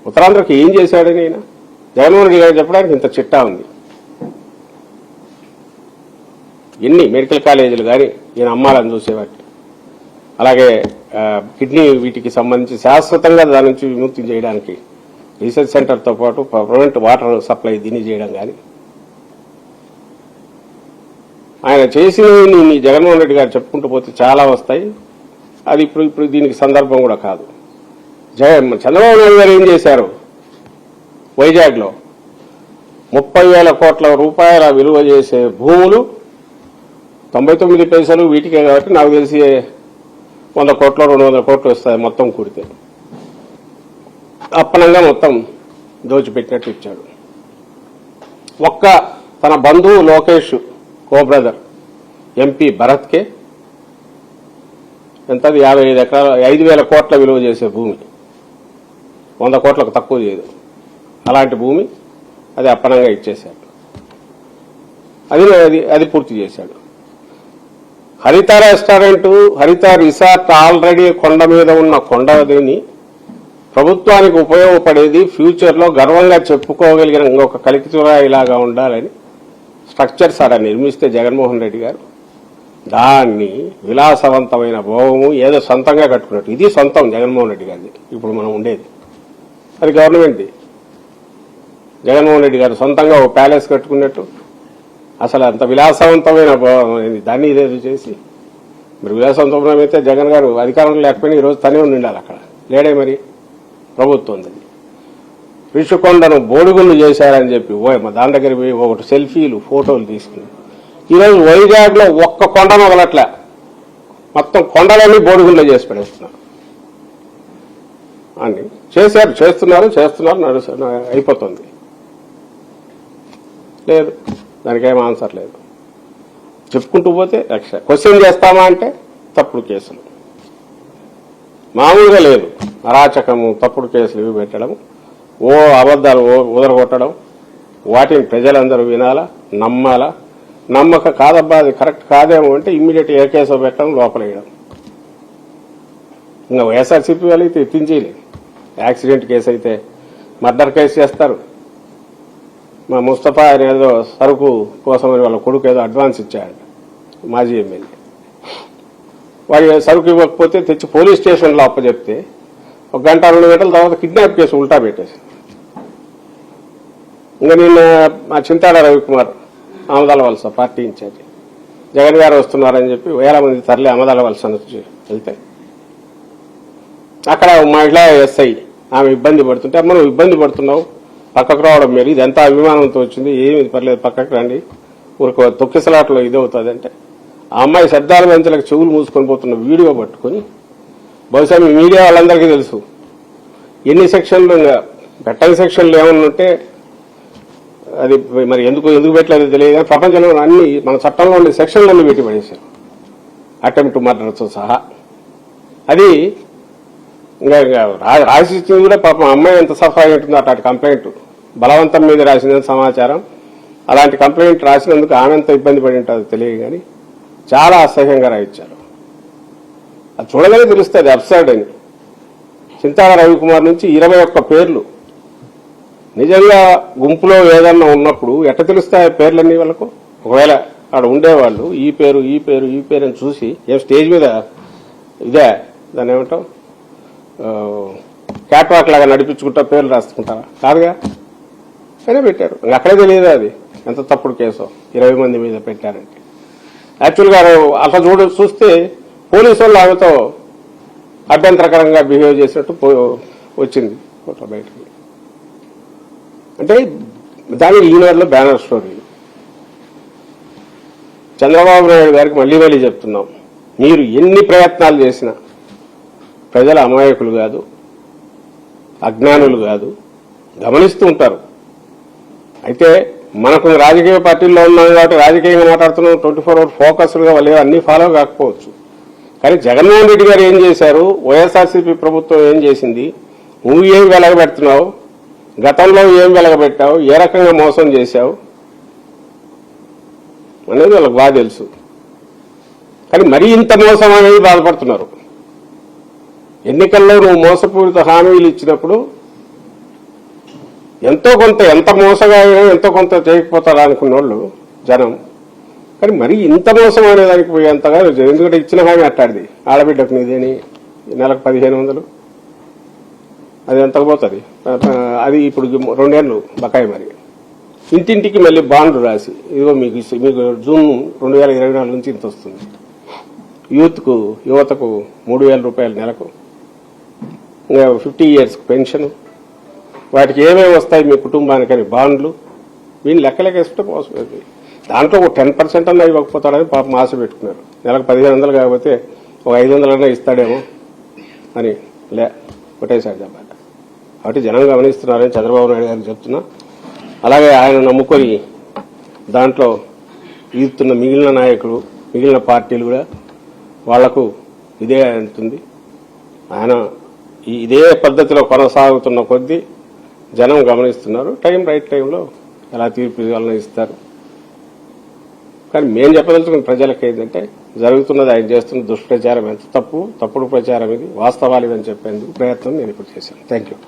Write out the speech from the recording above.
ఉత్తరాంధ్రకి ఏం చేశాడని ఆయన జగన్మోహన్ రెడ్డి గారు చెప్పడానికి ఇంత చిట్టా ఉంది. ఎన్ని మెడికల్ కాలేజీలు కానీ ఈయన అమ్మాలని చూసేవాటి, అలాగే కిడ్నీ వీటికి సంబంధించి శాశ్వతంగా దాని నుంచి విముక్తి చేయడానికి రీసెర్చ్ సెంటర్తో పాటు పర్మనెంట్ వాటర్ సప్లై దీన్ని చేయడం కానీ ఆయన చేసినవి జగన్మోహన్ రెడ్డి గారు చెప్పుకుంటూ పోతే చాలా వస్తాయి. అది ఇప్పుడు దీనికి సందర్భం కూడా కాదు. చంద్రబాబు నాయుడు గారు ఏం చేశారు? వైజాగ్లో 30,000 కోట్ల రూపాయల విలువ చేసే భూములు 99 పైసలు వీటికే కాబట్టి నాకు తెలిసి 100 కోట్లు 200 కోట్లు వస్తాయి మొత్తం కూడితే. అప్పనంగా మొత్తం దోచిపెట్టినట్టు ఇచ్చాడు. ఒక్క తన బంధువు లోకేష్ కో బ్రదర్ ఎంపీ భరత్కే ఎంతది 55 ఎకరాలు 5,000 కోట్ల విలువ చేసే భూమి 100 కోట్లకు తక్కువ చేయదు. అలాంటి భూమి అది అప్పనంగా ఇచ్చేశాడు. అది పూర్తి చేశాడు. హరిత రెస్టారెంట్, హరిత రిసార్ట్ ఆల్రెడీ కొండ మీద ఉన్న కొండని ప్రభుత్వానికి ఉపయోగపడేది, ఫ్యూచర్ లో గర్వంగా చెప్పుకోగలిగిన ఇంకొక కలికితురా ఇలాగా ఉండాలని స్ట్రక్చర్స్ అలా నిర్మిస్తే జగన్మోహన్ రెడ్డి గారు దాన్ని విలాసవంతమైన భోగము ఏదో సొంతంగా కట్టుకున్నట్టు, ఇది సొంతం జగన్మోహన్ రెడ్డి గారిది. ఇప్పుడు మనం ఉండేది అది గవర్నమెంట్ది. జగన్మోహన్ రెడ్డి గారు సొంతంగా ఓ ప్యాలెస్ కట్టుకున్నట్టు అసలు అంత విలాసవంతమైన దాన్ని ఇదేదో చేసి, మరి విలాసవంతమైతే జగన్ గారు అధికారంలో లేకపోయినా ఈరోజు తనే ఉండాలి అక్కడ, లేడే మరి ప్రభుత్వం. రిషికొండను బోడిగుండు చేశారని చెప్పి మా దాని దగ్గర పోయి ఒకటి సెల్ఫీలు ఫోటోలు తీసుకుని ఈరోజు వైజాగ్ లో ఒక్క కొండ మొదలట్లే, మొత్తం కొండలన్నీ బోడిగుండ్లు చేసి పడేస్తున్నారు అని చేస్తున్నారు అయిపోతుంది. లేదు, దానికేం ఆన్సర్ లేదు. చెప్పుకుంటూ పోతే క్వశ్చన్ చేస్తామా అంటే తప్పుడు కేసులు మామూలుగా లేదు. అరాచకము, తప్పుడు కేసులు ఇవి పెట్టడం, ఓ అబద్దాలు ఉదరగొట్టడం, వాటిని ప్రజలందరూ వినాలా, నమ్మాలా. నమ్మక కాదబ్బా అది కరెక్ట్ కాదేమో అంటే ఇమ్మీడియట్ ఏ కేసు పెట్టడం, లోపలేయడం. ఇంకా వైఎస్ఆర్సీపీ వాళ్ళైతే ఎత్తించేయలేదు. యాక్సిడెంట్ కేసు అయితే మర్డర్ కేసు చేస్తారు. మా ముస్తఫా ఆయన ఏదో సరుకు కోసమని వాళ్ళ కొడుకు ఏదో అడ్వాన్స్ ఇచ్చాడు, మాజీ ఎమ్మెల్యే. వాడి సరుకు ఇవ్వకపోతే తెచ్చి పోలీస్ స్టేషన్లో అప్పచెప్తే 1 గంట 2 గంటల తర్వాత కిడ్నాప్ కేసు ఉల్టా పెట్టేసి, ఇంకా నిన్న మా చింతాడ రవికుమార్ ఆమదాల వలస పార్టీ ఇన్ఛార్జి జగన్ గారు వస్తున్నారని చెప్పి 1000 మంది తరలి ఆమదాల వలస నుంచి వెళ్తే అక్కడ మహిళా ఎస్ఐ ఆమె ఇబ్బంది పడుతుంటే, మనం ఇబ్బంది పడుతున్నావు పక్కకు రావడం మీరు, ఇది ఎంత అభిమానంతో వచ్చింది, ఏమి పర్లేదు పక్కకు రండి, ఊరికి తొక్కిసలాట్లో ఇది అవుతుంది అంటే ఆ అమ్మాయి శబ్దాల బంతులకు చెవులు మూసుకొని పోతున్న వీడియో పట్టుకుని, బహుశా మీ మీడియా వాళ్ళందరికీ తెలుసు ఎన్ని సెక్షన్లు, పెట్టని సెక్షన్లు ఏమన్నా ఉంటే అది మరి ఎందుకు పెట్టలేదో తెలియదు కానీ ప్రపంచంలో అన్ని మన చట్టంలో ఉండే సెక్షన్లన్నీ పెట్టి పడేశారు, అటెంప్ట్ మర్డర్తో సహా. అది ఇంకా రాసిచ్చింది కూడా పాపం అమ్మాయి ఎంత సఫర్ ఉంటుందో అట్లాంటి కంప్లైంట్ బలవంతం మీద రాసిందని సమాచారం. అలాంటి కంప్లైంట్ రాసినందుకు ఆమె ఎంత ఇబ్బంది పడి ఉంటుందో తెలియదు కానీ చాలా అసహ్యంగా రాయించారు. అది చూడగానే తెలుస్తుంది అబ్సర్డ్ అని. చింతాడ రవికుమార్ నుంచి 21 పేర్లు నిజంగా గుంపులో ఏదన్నా ఉన్నప్పుడు ఎట్ట తెలుస్తాయి పేర్లన్నీ వాళ్ళకు? ఒకవేళ ఆడ ఉండేవాళ్ళు ఈ పేరు అని చూసి ఏం స్టేజ్ మీద ఇదే దాన్ని ఏమంటాం క్యాట్ వాక్ లాగా నడిపించుకుంటా పేర్లు రాసుకుంటారా? కాదుగా, అయినా పెట్టారు. అక్కడే తెలియదు అది ఎంత తప్పుడు కేసో 20 మంది మీద పెట్టారంటే. యాక్చువల్గా అట్లా చూస్తే పోలీసు వాళ్ళు ఆమెతో అభ్యంతరకరంగా బిహేవ్ చేసినట్టు వచ్చింది ఫోటో బయటకి. అంటే దాని ఈనాడులో బ్యానర్ స్టోరీ. చంద్రబాబు నాయుడు గారికి మళ్లీ చెప్తున్నాం, మీరు ఎన్ని ప్రయత్నాలు చేసినా ప్రజల అమాయకులు కాదు, అజ్ఞానులు కాదు, గమనిస్తూ ఉంటారు. అయితే మనకు రాజకీయ పార్టీల్లో ఉన్నాం కాబట్టి రాజకీయంగా మాట్లాడుతున్నాం, 24 hours ఫోకస్డ్గా వాళ్ళు అన్ని ఫాలో కాకపోవచ్చు. కానీ జగన్మోహన్ రెడ్డి గారు ఏం చేశారు, వైఎస్ఆర్సీపీ ప్రభుత్వం ఏం చేసింది, నువ్వు ఏం వెలగబెడుతున్నావు, గతంలో ఏం వెలగబెట్టావు, ఏ రకంగా మోసం చేశావు అనేది వాళ్ళకి బాగా తెలుసు. కానీ మరీ ఇంత మోసం అనేది బాధపడుతున్నారు. ఎన్నికల్లో నువ్వు మోసపూరిత హామీలు ఇచ్చినప్పుడు ఎంతో కొంత ఎంత మోసగా ఎంతో కొంత చేయకపోతారా అనుకున్న వాళ్ళు జనం. కానీ మరీ ఇంత మోసం అనేదానికి పోయేంతగా ఎందుకంటే ఇచ్చిన హామీ అట్టాడిది. ఆడబిడ్డకు నీదేని నెలకు 1500 అది ఎంతకు పోతుంది. అది ఇప్పుడు 2 ఏళ్ళు బకాయి. మరి ఇంటింటికి మళ్ళీ బాండ్లు రాసి ఇదిగో మీకు జూన్ 2024 నుంచి ఇంత వస్తుంది. యువతకు 3000 రూపాయలు నెలకు, 50 years పెన్షన్, వాటికి ఏమేమి వస్తాయి మీ కుటుంబానికని బాండ్లు. వీళ్ళు లెక్కలేకేసుకుంటే మోసపోయింది. దాంట్లో 10% అన్నా ఇవ్వకపోతాడని పాపం ఆశ పెట్టుకున్నారు. నెలకు 1500 కాకపోతే ఒక 500 అన్నా ఇస్తాడేమో అని కొట్టేశాడు దెబ్బ. కాబట్టి జనం గమనిస్తున్నారని చంద్రబాబు నాయుడు గారికి చెప్తున్నా. అలాగే ఆయన నమ్ముకొని దాంట్లో ఈదుతున్న మిగిలిన నాయకులు, మిగిలిన పార్టీలు కూడా వాళ్లకు ఇదే అంటుంది. ఆయన ఇదే పద్ధతిలో కొనసాగుతున్న కొద్దీ జనం గమనిస్తున్నారు. రైట్ టైంలో ఎలా తీర్పు ఇస్తారు. కానీ మేం చెప్పదలుచుకున్న ప్రజలకు ఏంటంటే జరుగుతున్నది ఆయన చేస్తున్న దుష్ప్రచారం ఎంత తప్పుడు ప్రచారం ఇది, వాస్తవాలు ఇవని చెప్పేందుకు ప్రయత్నం నేను ఇప్పుడు చేశాను. Thank you.